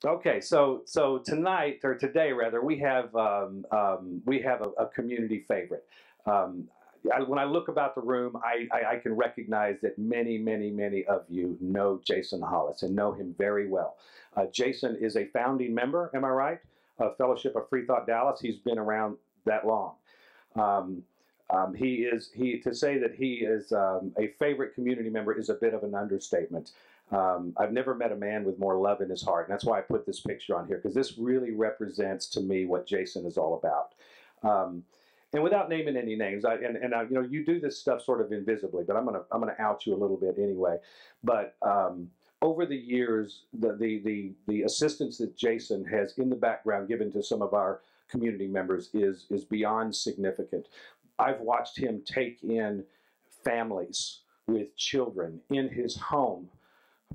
Okay, so tonight or today rather, we have a community favorite. Um, when I look about the room, I can recognize that many of you know Jason Hollis and know him very well. Jason is a founding member, am I right, of Fellowship of Freethought Dallas. He's been around that long. Um, he to say that he is a favorite community member is a bit of an understatement. I've never met a man with more love in his heart, and that's why I put this picture on here, because this really represents to me what Jason is all about. And without naming any names, you know, you do this stuff sort of invisibly, but I'm gonna out you a little bit anyway. But over the years, the assistance that Jason has in the background given to some of our community members is beyond significant. I've watched him take in families with children in his home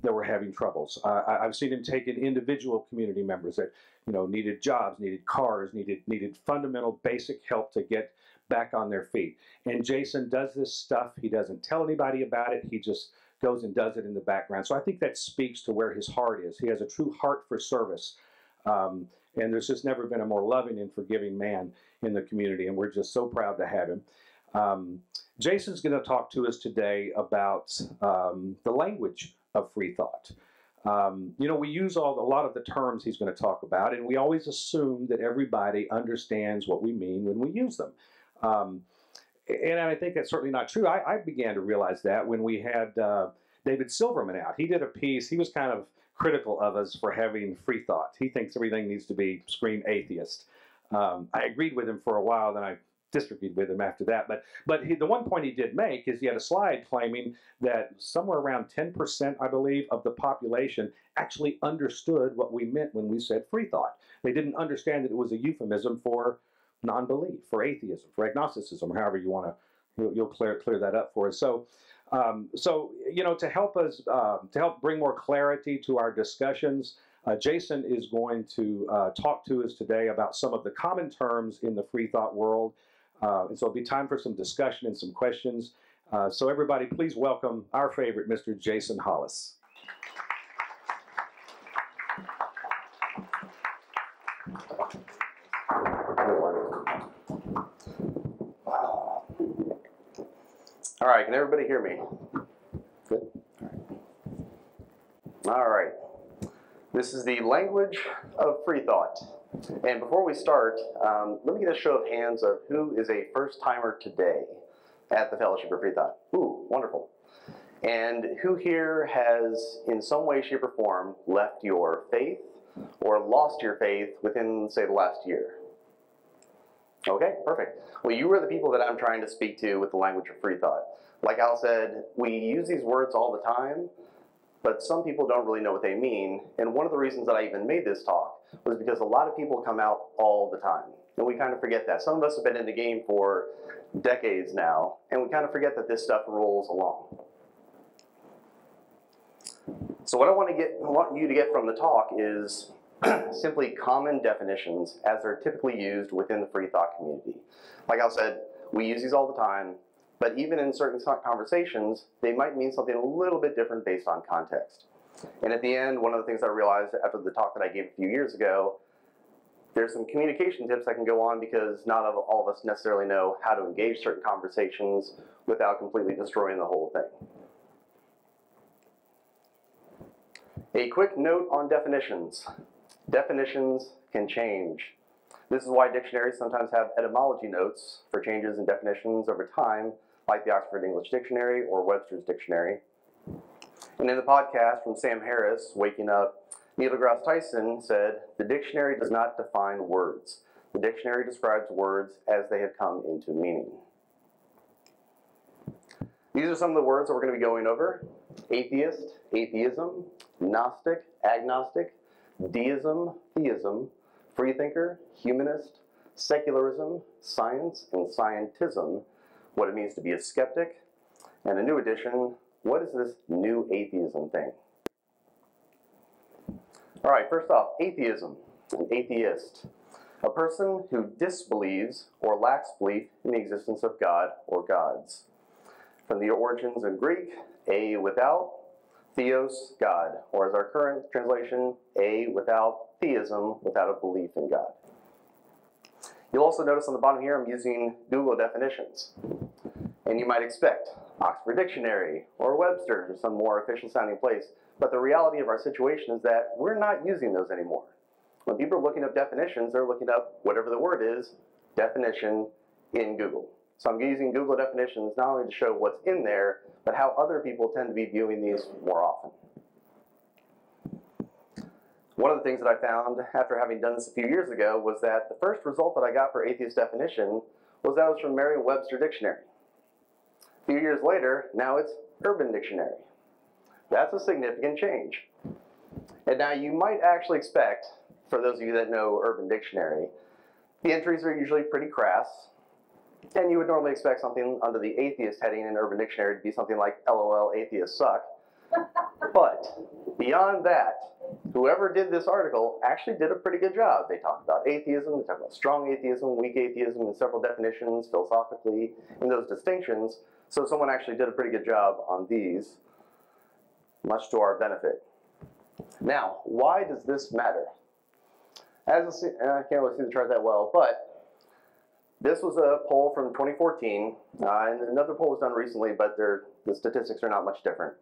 that were having troubles. I've seen him take in individual community members that, you know, needed jobs, needed cars, needed fundamental basic help to get back on their feet. And Jason does this stuff. He doesn't tell anybody about it. He just goes and does it in the background. So I think that speaks to where his heart is. He has a true heart for service. And there's just never been a more loving and forgiving man in the community, and we're just so proud to have him. Jason's going to talk to us today about the language of free thought. You know, we use a lot of the terms he's going to talk about, and we always assume that everybody understands what we mean when we use them. And I think that's certainly not true. I began to realize that when we had David Silverman out. He did a piece, he was kind of critical of us for having free thought. He thinks everything needs to be scream atheist. I agreed with him for a while, then I disagreed with him after that. But the one point he did make is he had a slide claiming that somewhere around 10%, I believe, of the population actually understood what we meant when we said free thought. They didn't understand that it was a euphemism for non-belief, for atheism, for agnosticism, or however you want to, you'll clear that up for us. So you know, to help us, to help bring more clarity to our discussions, Jason is going to talk to us today about some of the common terms in the free thought world. And so it'll be time for some discussion and some questions. So everybody, please welcome our favorite, Mr. Jason Hollis. All right, can everybody hear me? Good. All right. This is the language of free thought. And before we start, let me get a show of hands of who is a first-timer today at the Fellowship of Freethought. Ooh, wonderful. And who here has, in some way, shape, or form, left your faith or lost your faith within, say, the last year? Okay, perfect. Well, you are the people that I'm trying to speak to with the language of free thought. Like Al said, we use these words all the time, but some people don't really know what they mean. And one of the reasons that I even made this talk was because a lot of people come out all the time. And we kind of forget that. Some of us have been in the game for decades now, and we kind of forget that this stuff rolls along. So what I want you to get from the talk is simply common definitions as they're typically used within the free thought community. Like I said, we use these all the time, but even in certain conversations, they might mean something a little bit different based on context. And at the end, one of the things I realized after the talk that I gave a few years ago, there's some communication tips that can go on because not all of us necessarily know how to engage certain conversations without completely destroying the whole thing. A quick note on definitions. Definitions can change. This is why dictionaries sometimes have etymology notes for changes in definitions over time, like the Oxford English Dictionary or Webster's Dictionary. And in the podcast from Sam Harris, Waking Up, Neil deGrasse Tyson said, "The dictionary does not define words. The dictionary describes words as they have come into meaning." These are some of the words that we're going to be going over. Atheist, atheism, Gnostic, agnostic, deism, theism, freethinker, humanist, secularism, science, and scientism, what it means to be a skeptic, and a new edition, what is this new atheism thing? All right, first off, atheism, an atheist, a person who disbelieves or lacks belief in the existence of God or gods. From the origins of Greek, a without, Theos, God, or as our current translation, a without theism, without a belief in God. You'll also notice on the bottom here I'm using Google definitions. And you might expect Oxford Dictionary or Webster's or some more official sounding place. But the reality of our situation is that we're not using those anymore. When people are looking up definitions, they're looking up whatever the word is, definition in Google. So I'm using Google definitions not only to show what's in there, but how other people tend to be viewing these more often. One of the things that I found after having done this a few years ago was that the first result that I got for atheist definition was that it was from Merriam-Webster Dictionary. A few years later, now it's Urban Dictionary. That's a significant change. And now you might actually expect, for those of you that know Urban Dictionary, the entries are usually pretty crass, and you would normally expect something under the atheist heading in Urban Dictionary to be something like LOL, atheists suck. But beyond that, whoever did this article actually did a pretty good job. They talk about atheism, they talk about strong atheism, weak atheism, and several definitions philosophically, and those distinctions. So someone actually did a pretty good job on these, much to our benefit. Now, why does this matter? As you'll see, I can't really see the chart that well, but this was a poll from 2014, and another poll was done recently, but the statistics are not much different.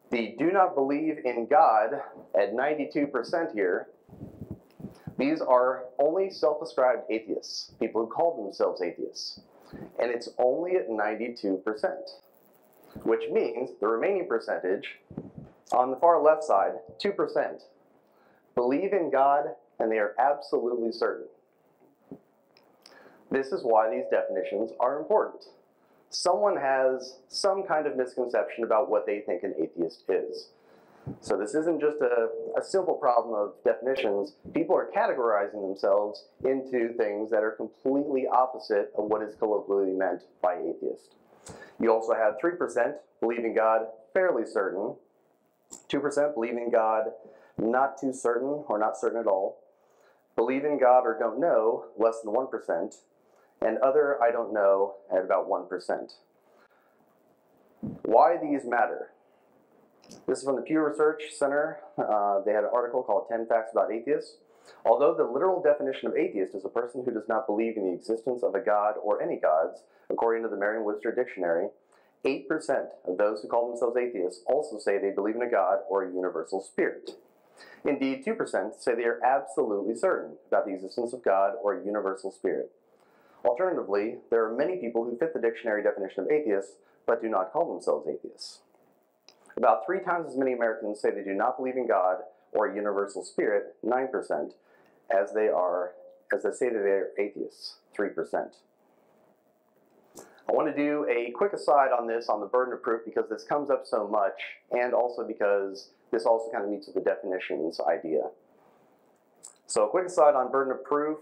The do not believe in God at 92% here, these are only self-ascribed atheists, people who call themselves atheists. And it's only at 92%, which means the remaining percentage, on the far left side, 2%, believe in God and they are absolutely certain. This is why these definitions are important. Someone has some kind of misconception about what they think an atheist is. So this isn't just a simple problem of definitions. People are categorizing themselves into things that are completely opposite of what is colloquially meant by atheist. You also have 3% believe in God, fairly certain. 2% believe in God, not too certain or not certain at all. Believe in God or don't know, less than 1%. And other, I don't know, at about 1%. Why these matter? This is from the Pew Research Center. They had an article called 10 Facts About Atheists. Although the literal definition of atheist is a person who does not believe in the existence of a god or any gods, according to the Merriam-Webster Dictionary, 8% of those who call themselves atheists also say they believe in a god or a universal spirit. Indeed, 2% say they are absolutely certain about the existence of God or a universal spirit. Alternatively, there are many people who fit the dictionary definition of atheists, but do not call themselves atheists. About 3 times as many Americans say they do not believe in God or a universal spirit, 9%, as they say that they are atheists, 3%. I want to do a quick aside on this, on the burden of proof, because this comes up so much, and also because this also kind of meets with the definitions idea. So a quick aside on burden of proof.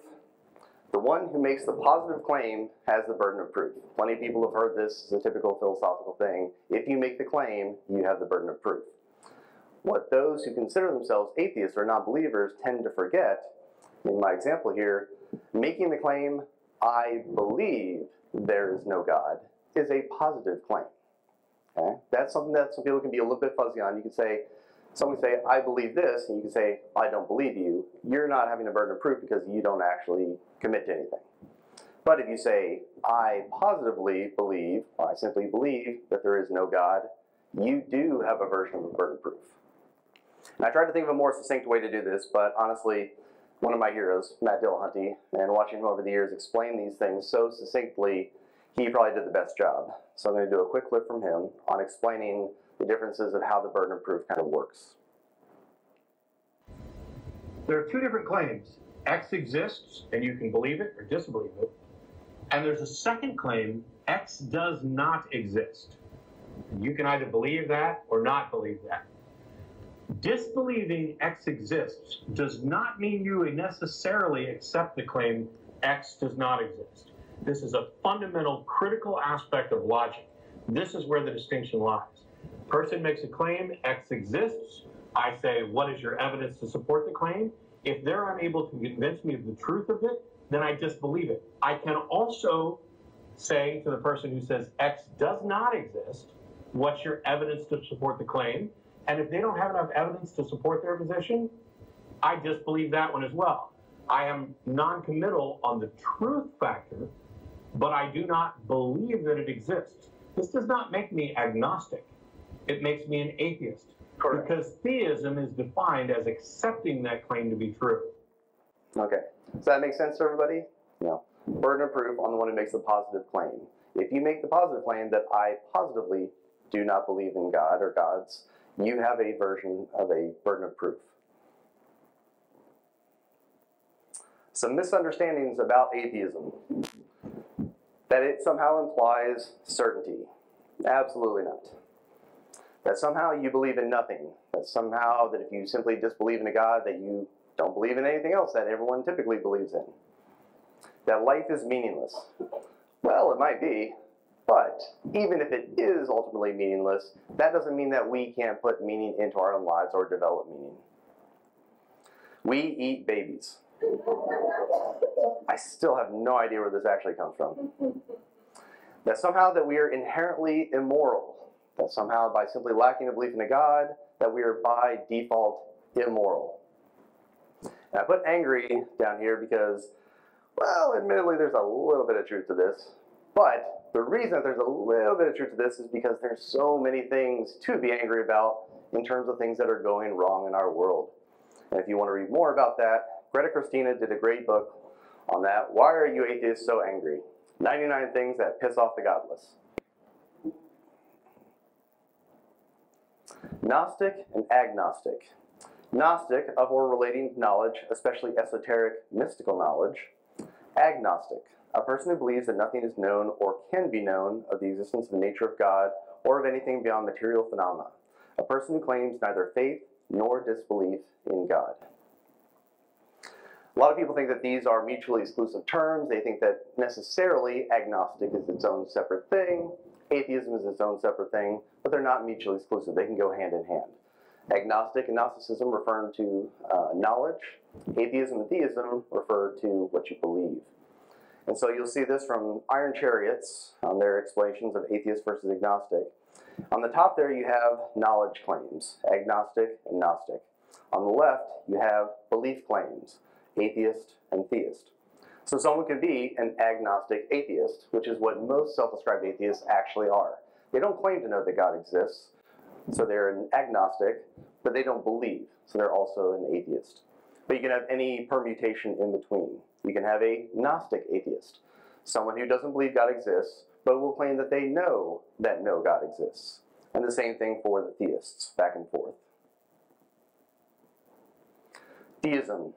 The one who makes the positive claim has the burden of proof. Plenty of people have heard this as a typical philosophical thing. If you make the claim, you have the burden of proof. What those who consider themselves atheists or non-believers tend to forget, in my example here, making the claim, I believe there is no God, is a positive claim. Okay? That's something that some people can be a little bit fuzzy on. You can say, someone can say, I believe this, and you can say, I don't believe you. You're not having a burden of proof because you don't actually commit to anything. But if you say, I positively believe, or I simply believe that there is no God, you do have a version of the burden of proof. And I tried to think of a more succinct way to do this, but honestly, one of my heroes, Matt Dillahunty, and watching him over the years explain these things so succinctly, he probably did the best job. So I'm going to do a quick clip from him on explaining the differences of how the burden of proof kind of works. There are 2 different claims. X exists, and you can believe it or disbelieve it. And there's a second claim, X does not exist. And you can either believe that or not believe that. Disbelieving X exists does not mean you necessarily accept the claim X does not exist. This is a fundamental, critical aspect of logic. This is where the distinction lies. Person makes a claim, X exists. I say, what is your evidence to support the claim? If they're unable to convince me of the truth of it, then I disbelieve it. I can also say to the person who says X does not exist, what's your evidence to support the claim? And if they don't have enough evidence to support their position, I disbelieve that one as well. I am non-committal on the truth factor, but I do not believe that it exists. This does not make me agnostic. It makes me an atheist. Correct. Because theism is defined as accepting that claim to be true. Okay. Does that make sense to everybody? No. Burden of proof on the one who makes a positive claim. If you make the positive claim that I positively do not believe in God or gods, you have a version of a burden of proof. Some misunderstandings about atheism. That it somehow implies certainty. Absolutely not. That somehow you believe in nothing. That somehow that if you simply disbelieve in a God, that you don't believe in anything else that everyone typically believes in. That life is meaningless. Well, it might be, but even if it is ultimately meaningless, that doesn't mean that we can't put meaning into our own lives or develop meaning. We eat babies. I still have no idea where this actually comes from. That somehow that we are inherently immoral. That somehow by simply lacking a belief in a God, that we are by default immoral. And I put angry down here because, well, admittedly there's a little bit of truth to this. But the reason that there's a little bit of truth to this is because there's so many things to be angry about in terms of things that are going wrong in our world. And if you want to read more about that, Greta Christina did a great book on that. Why are you atheists so angry? 99 things that piss off the godless. Gnostic and agnostic. Gnostic, of or relating to knowledge, especially esoteric, mystical knowledge. Agnostic, a person who believes that nothing is known or can be known of the existence of the nature of God or of anything beyond material phenomena. A person who claims neither faith nor disbelief in God. A lot of people think that these are mutually exclusive terms. They think that necessarily agnostic is its own separate thing, atheism is its own separate thing, but they're not mutually exclusive. They can go hand in hand. Agnostic and Gnosticism refer to knowledge. Atheism and theism refer to what you believe. And so you'll see this from Iron Chariots on their explanations of atheist versus agnostic. On the top there you have knowledge claims, agnostic and Gnostic. On the left you have belief claims, atheist and theist. So someone could be an agnostic atheist, which is what most self-described atheists actually are. They don't claim to know that God exists, so they're an agnostic, but they don't believe, so they're also an atheist. But you can have any permutation in between. You can have a Gnostic atheist, someone who doesn't believe God exists, but will claim that they know that no God exists. And the same thing for the theists, back and forth. Deism.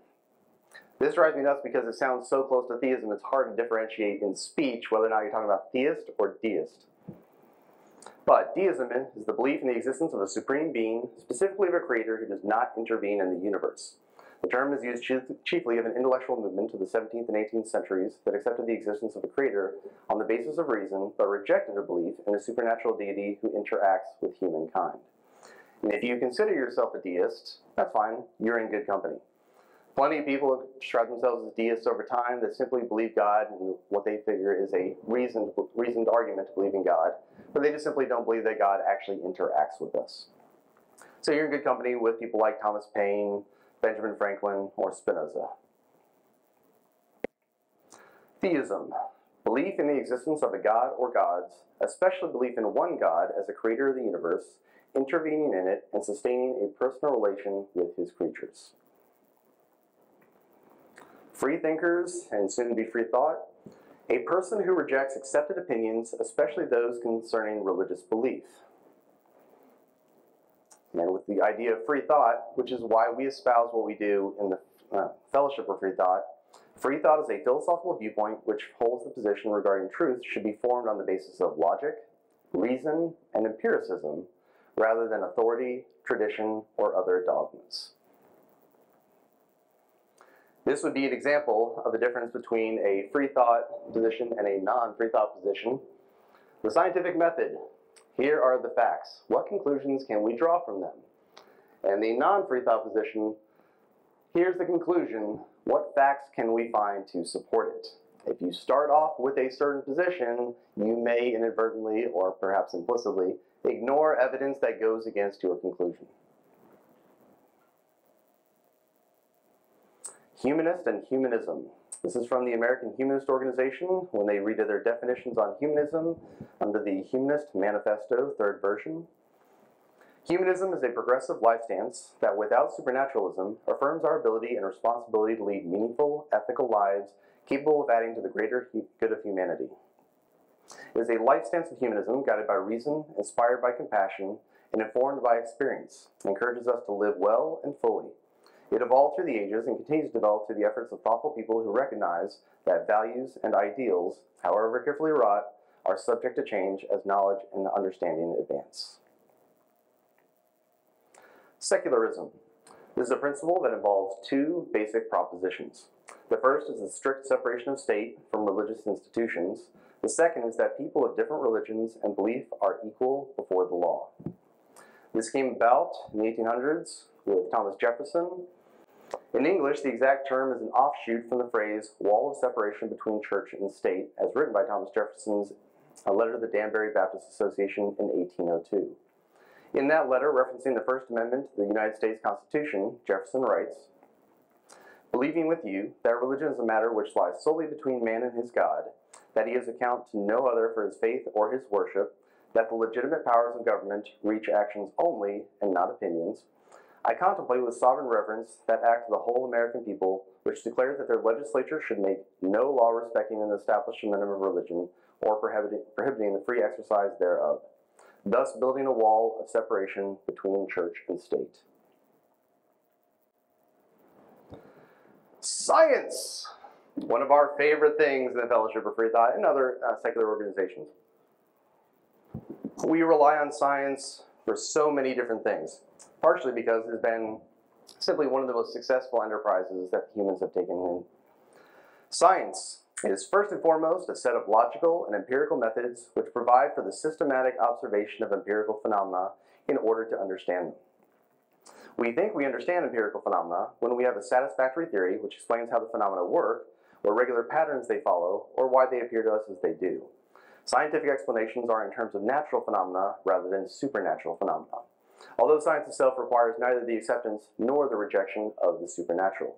This drives me nuts because it sounds so close to theism, it's hard to differentiate in speech whether or not you're talking about theist or deist. But deism is the belief in the existence of a supreme being, specifically of a creator who does not intervene in the universe. The term is used chiefly of an intellectual movement of the 17th and 18th centuries that accepted the existence of a creator on the basis of reason, but rejected a belief in a supernatural deity who interacts with humankind. And if you consider yourself a deist, that's fine, you're in good company. Plenty of people have described themselves as deists over time that simply believe God and what they figure is a reasoned argument to believe in God, but they just simply don't believe that God actually interacts with us. So you're in good company with people like Thomas Paine, Benjamin Franklin, or Spinoza. Theism. Belief in the existence of a God or gods, especially belief in one God as a creator of the universe, intervening in it and sustaining a personal relation with his creatures. Freethinkers, and soon to be free thought, a person who rejects accepted opinions, especially those concerning religious belief. And with the idea of free thought, which is why we espouse what we do in the Fellowship of Freethought, free thought is a philosophical viewpoint which holds the position regarding truth should be formed on the basis of logic, reason, and empiricism, rather than authority, tradition, or other dogmas. This would be an example of the difference between a free thought position and a non-free thought position. The scientific method. Here are the facts. What conclusions can we draw from them? And the non-free thought position, here's the conclusion. What facts can we find to support it? If you start off with a certain position, you may inadvertently or perhaps implicitly Ignore evidence that goes against your conclusion. Humanist and humanism. This is from the American Humanist Organization when they redid their definitions on humanism under the Humanist Manifesto, 3rd version. Humanism is a progressive life stance that, without supernaturalism, affirms our ability and responsibility to lead meaningful, ethical lives capable of adding to the greater good of humanity. It is a life stance of humanism guided by reason, inspired by compassion, and informed by experience. It encourages us to live well and fully. It evolved through the ages and continues to develop through the efforts of thoughtful people who recognize that values and ideals, however carefully wrought, are subject to change as knowledge and understanding advance. Secularism. This is a principle that involves two basic propositions. The first is the strict separation of state from religious institutions. The second is that people of different religions and belief are equal before the law. This came about in the 1800s with Thomas Jefferson. In English, the exact term is an offshoot from the phrase wall of separation between church and state, as written by Thomas Jefferson's letter to the Danbury Baptist Association in 1802. In that letter, referencing the First Amendment to the United States Constitution, Jefferson writes, "Believing with you that religion is a matter which lies solely between man and his God, that he has account to no other for his faith or his worship, that the legitimate powers of government reach actions only and not opinions, I contemplate with sovereign reverence that act of the whole American people, which declares that their legislature should make no law respecting an establishment of religion or prohibiting the free exercise thereof, thus building a wall of separation between church and state." Science! One of our favorite things in the Fellowship of Freethought and other secular organizations. We rely on science for so many different things, partially because it's been simply one of the most successful enterprises that humans have taken in. Science is first and foremost a set of logical and empirical methods which provide for the systematic observation of empirical phenomena in order to understand them. We think we understand empirical phenomena when we have a satisfactory theory which explains how the phenomena work, what regular patterns they follow, or why they appear to us as they do. Scientific explanations are in terms of natural phenomena rather than supernatural phenomena, although science itself requires neither the acceptance nor the rejection of the supernatural.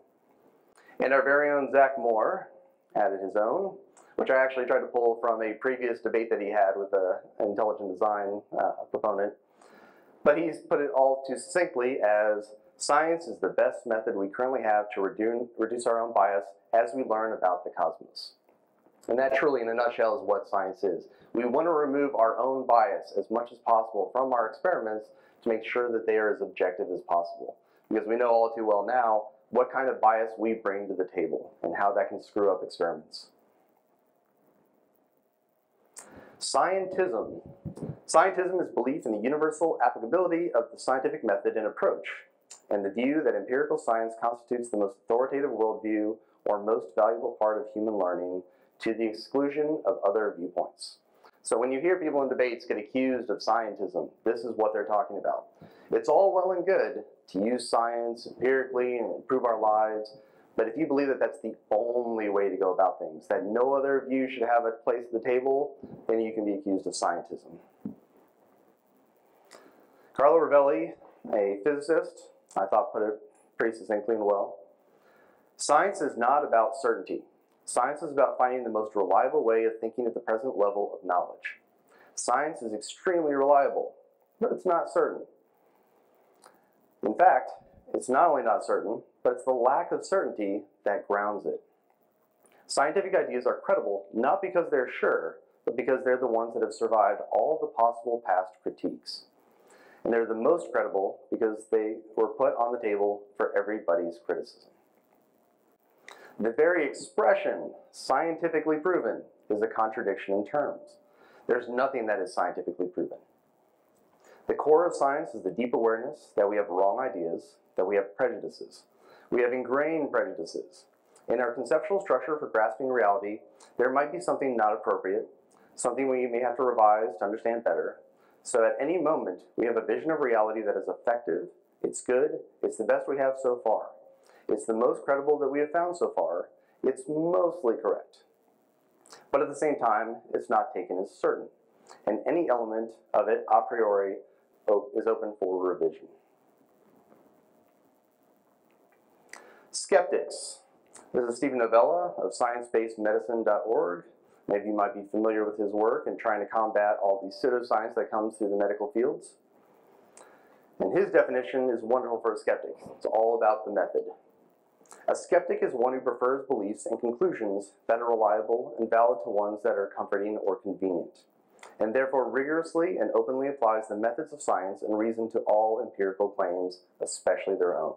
And our very own Zach Moore added his own, which I actually tried to pull from a previous debate that he had with an intelligent design proponent. But he's put it all too succinctly as, science is the best method we currently have to reduce our own bias as we learn about the cosmos. And that truly, in a nutshell, is what science is. We want to remove our own bias as much as possible from our experiments to make sure that they are as objective as possible. Because we know all too well now what kind of bias we bring to the table and how that can screw up experiments. Scientism. Scientism is belief in the universal applicability of the scientific method and approach, and the view that empirical science constitutes the most authoritative worldview or most valuable part of human learning to the exclusion of other viewpoints. So when you hear people in debates get accused of scientism, this is what they're talking about. It's all well and good to use science empirically and improve our lives, but if you believe that that's the only way to go about things, that no other view should have a place at the table, then you can be accused of scientism. Carlo Rovelli, a physicist, I thought put it pretty succinctly and well. Science is not about certainty. Science is about finding the most reliable way of thinking at the present level of knowledge. Science is extremely reliable, but it's not certain. In fact, it's not only not certain, but it's the lack of certainty that grounds it. Scientific ideas are credible not because they're sure, but because they're the ones that have survived all the possible past critiques. And they're the most credible because they were put on the table for everybody's criticism. The very expression, scientifically proven, is a contradiction in terms. There's nothing that is scientifically proven. The core of science is the deep awareness that we have wrong ideas, that we have prejudices. We have ingrained prejudices. In our conceptual structure for grasping reality, there might be something not appropriate, something we may have to revise to understand better. So at any moment, we have a vision of reality that is effective, it's good, it's the best we have so far. It's the most credible that we have found so far. It's mostly correct. But at the same time, it's not taken as certain. and any element of it a priori is open for revision. Skeptics. This is Stephen Novella of ScienceBasedMedicine.org. Maybe you might be familiar with his work in trying to combat all the pseudoscience that comes through the medical fields. And his definition is wonderful for a skeptic. It's all about the method. A skeptic is one who prefers beliefs and conclusions that are reliable and valid to ones that are comforting or convenient, and therefore rigorously and openly applies the methods of science and reason to all empirical claims, especially their own.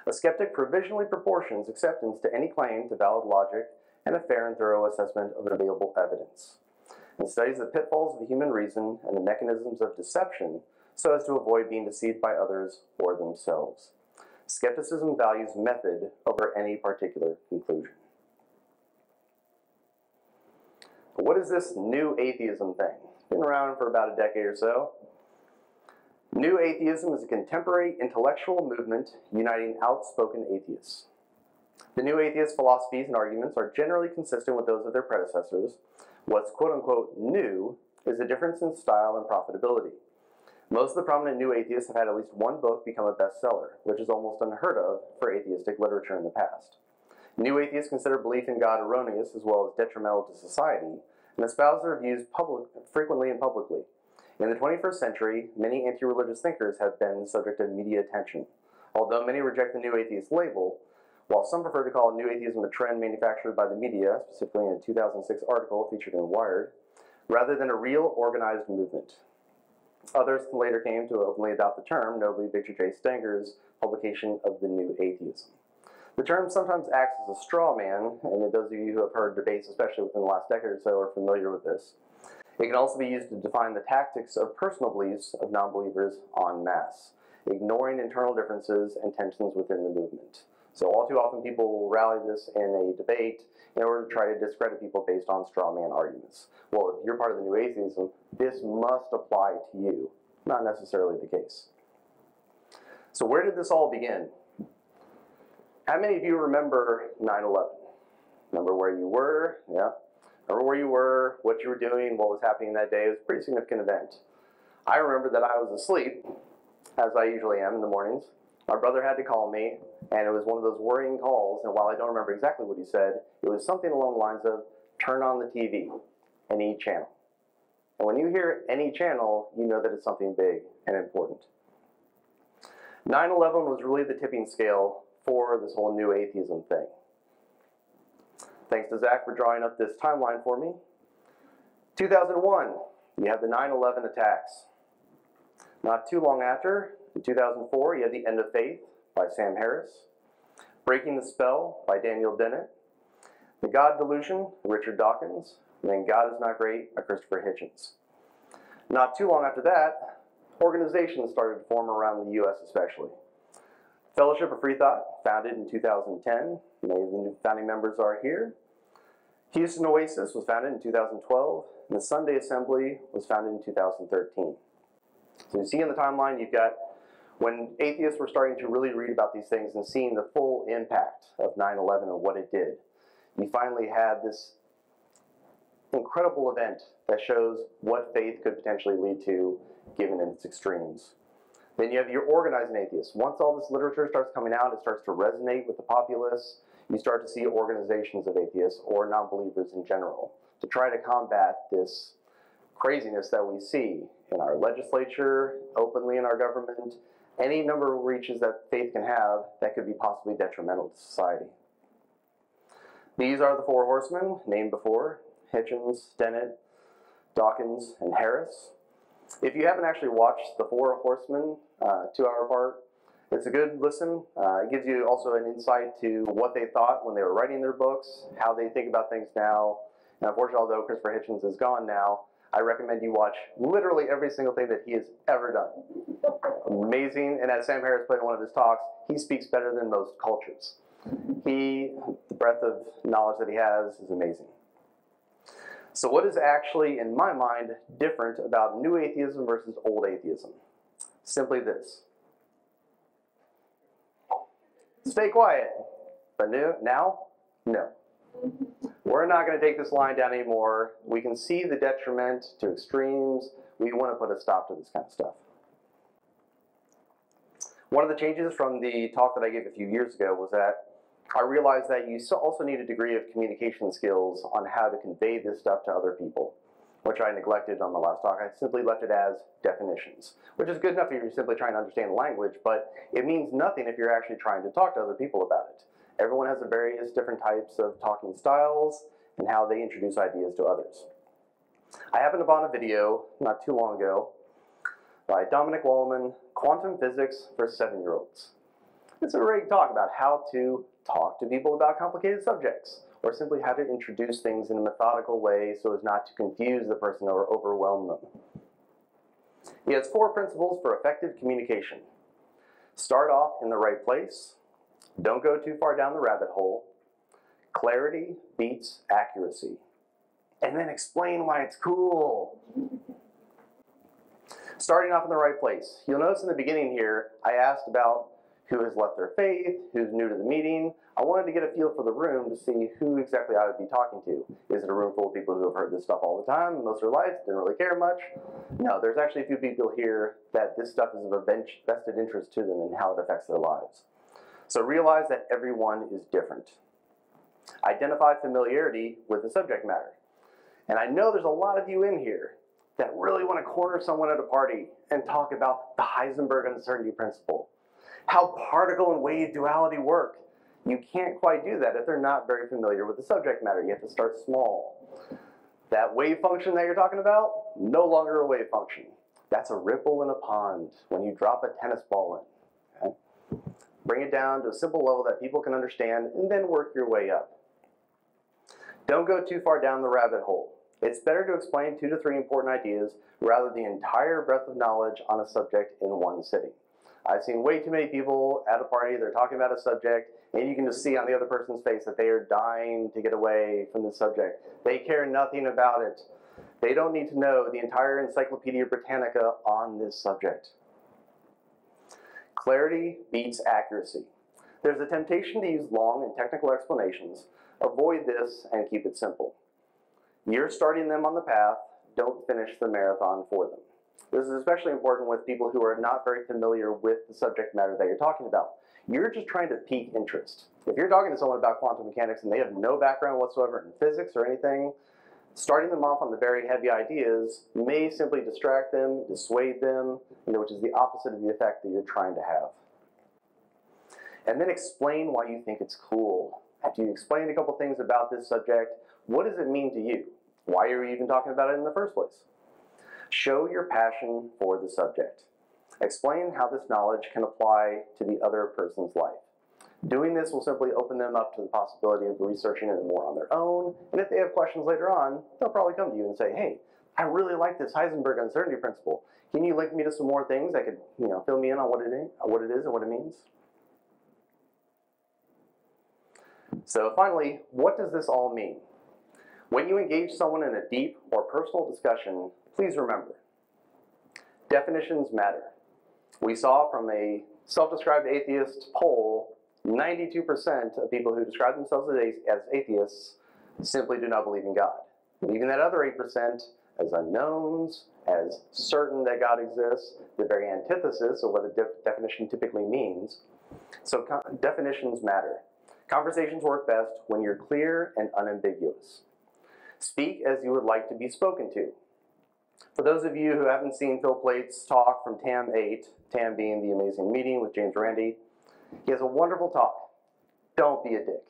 A skeptic provisionally proportions acceptance to any claim to valid logic and a fair and thorough assessment of available evidence, and studies the pitfalls of the human reason and the mechanisms of deception so as to avoid being deceived by others or themselves. Skepticism values method over any particular conclusion. What is this new atheism thing? It's been around for about a decade or so. New atheism is a contemporary intellectual movement uniting outspoken atheists. The new atheist philosophies and arguments are generally consistent with those of their predecessors. What's quote-unquote new is the difference in style and profitability. Most of the prominent new atheists have had at least one book become a bestseller, which is almost unheard of for atheistic literature in the past. New atheists consider belief in God erroneous as well as detrimental to society, and espouse their views frequently and publicly. In the 21st century, many anti-religious thinkers have been the subject of media attention. Although many reject the new atheist label, while some prefer to call new atheism a trend manufactured by the media, specifically in a 2006 article featured in Wired, rather than a real organized movement. Others later came to openly adopt the term, notably Victor J. Stenger's publication of The New Atheism. The term sometimes acts as a straw man, and those of you who have heard debates, especially within the last decade or so, are familiar with this. It can also be used to define the tactics of personal beliefs of non-believers en masse, ignoring internal differences and tensions within the movement. So all too often people will rally this in a debate in order to try to discredit people based on straw man arguments. Well, if you're part of the new atheism, this must apply to you. Not necessarily the case. So where did this all begin? How many of you remember 9/11? Remember where you were? Yeah. Remember where you were, what you were doing, what was happening that day? It was a pretty significant event. I remember that I was asleep, as I usually am in the mornings. My brother had to call me, and it was one of those worrying calls, and while I don't remember exactly what he said, it was something along the lines of, turn on the TV, any channel. And when you hear any channel, you know that it's something big and important. 9/11 was really the tipping scale for this whole new atheism thing. Thanks to Zach for drawing up this timeline for me. 2001, you had the 9/11 attacks. Not too long after, in 2004, you had The End of Faith by Sam Harris, Breaking the Spell by Daniel Dennett, The God Delusion, Richard Dawkins, and then God Is Not Great by Christopher Hitchens. Not too long after that, organizations started to form around the U.S. especially. Fellowship of Freethought, founded in 2010. Many of the new founding members are here. Houston Oasis was founded in 2012, and the Sunday Assembly was founded in 2013. So you see in the timeline, you've got when atheists were starting to really read about these things and seeing the full impact of 9/11 and what it did. You finally had this incredible event that shows what faith could potentially lead to, given in its extremes. Then you have your organizing atheists. Once all this literature starts coming out, it starts to resonate with the populace. You start to see organizations of atheists or non-believers in general to try to combat this craziness that we see in our legislature, openly in our government, any number of reaches that faith can have that could be possibly detrimental to society. These are the four horsemen named before: Hitchens, Dennett, Dawkins, and Harris. If you haven't actually watched The Four Horsemen, 2 hour part, it's a good listen. It gives you also an insight to what they thought when they were writing their books, how they think about things now. And unfortunately, although Christopher Hitchens is gone now, I recommend you watch literally every single thing that he has ever done. Amazing. And as Sam Harris put in one of his talks, he speaks better than most cultures. The breadth of knowledge that he has is amazing. So what is actually, in my mind, different about new atheism versus old atheism? Simply this. Stay quiet. But now, no. We're not going to take this line down anymore. We can see the detriment to extremes. We want to put a stop to this kind of stuff. One of the changes from the talk that I gave a few years ago was that I realized that you also need a degree of communication skills on how to convey this stuff to other people, which I neglected on the last talk. I simply left it as definitions, which is good enough if you're simply trying to understand the language, but it means nothing if you're actually trying to talk to other people about it. Everyone has various different types of talking styles and how they introduce ideas to others. I happened upon a video not too long ago by Dominic Wallman, Quantum Physics for 7-year-olds. It's a great talk about how to talk to people about complicated subjects, or simply how to introduce things in a methodical way so as not to confuse the person or overwhelm them. He has 4 principles for effective communication. Start off in the right place. Don't go too far down the rabbit hole. Clarity beats accuracy. And then explain why it's cool. Starting off in the right place. You'll notice in the beginning here, I asked about who has left their faith, who's new to the meeting. I wanted to get a feel for the room to see who exactly I would be talking to. Is it a room full of people who have heard this stuff all the time, most of their life, didn't really care much? No, there's actually a few people here that this stuff is of a vested interest to them and how it affects their lives. So realize that everyone is different. Identify familiarity with the subject matter. And I know there's a lot of you in here that really want to corner someone at a party and talk about the Heisenberg uncertainty principle, how particle and wave duality work. You can't quite do that if they're not very familiar with the subject matter. You have to start small. That wave function that you're talking about, no longer a wave function. That's a ripple in a pond when you drop a tennis ball in. Okay? Bring it down to a simple level that people can understand and then work your way up. Don't go too far down the rabbit hole. It's better to explain 2 to 3 important ideas rather than the entire breadth of knowledge on a subject in one sitting. I've seen way too many people at a party, they're talking about a subject, and you can just see on the other person's face that they are dying to get away from the subject. They care nothing about it. They don't need to know the entire Encyclopedia Britannica on this subject. Clarity beats accuracy. There's a temptation to use long and technical explanations. Avoid this and keep it simple. You're starting them on the path, don't finish the marathon for them. This is especially important with people who are not very familiar with the subject matter that you're talking about. You're just trying to pique interest. If you're talking to someone about quantum mechanics and they have no background whatsoever in physics or anything, starting them off on the very heavy ideas may simply distract them, dissuade them, which is the opposite of the effect that you're trying to have. And then explain why you think it's cool. After you explain a couple things about this subject, what does it mean to you? Why are you even talking about it in the first place? Show your passion for the subject. Explain how this knowledge can apply to the other person's life. Doing this will simply open them up to the possibility of researching it more on their own, and if they have questions later on, they'll probably come to you and say, hey, I really like this Heisenberg uncertainty principle. Can you link me to some more things that could fill me in on what it is and what it means? So finally, what does this all mean? When you engage someone in a deep or personal discussion, please remember, definitions matter. We saw from a self-described atheist poll, 92% of people who describe themselves as atheists simply do not believe in God. Leaving that other 8% as unknowns, as certain that God exists, the very antithesis of what a definition typically means. So definitions matter. Conversations work best when you're clear and unambiguous. Speak as you would like to be spoken to. For those of you who haven't seen Phil Plate's talk from TAM 8, TAM being the amazing meeting with James Randi, he has a wonderful talk. Don't be a dick.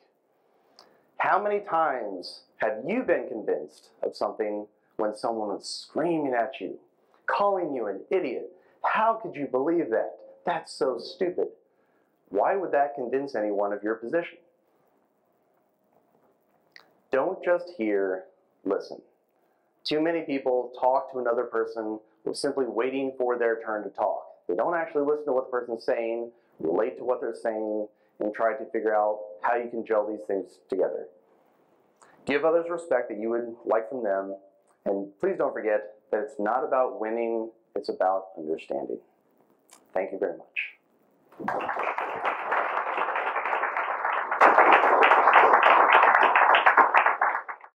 How many times have you been convinced of something when someone was screaming at you, calling you an idiot? How could you believe that? That's so stupid. Why would that convince anyone of your position? Don't just hear, listen. Too many people talk to another person who is simply waiting for their turn to talk. They don't actually listen to what the person's saying, relate to what they're saying, and try to figure out how you can gel these things together. Give others respect that you would like from them, and please don't forget that it's not about winning, it's about understanding. Thank you very much.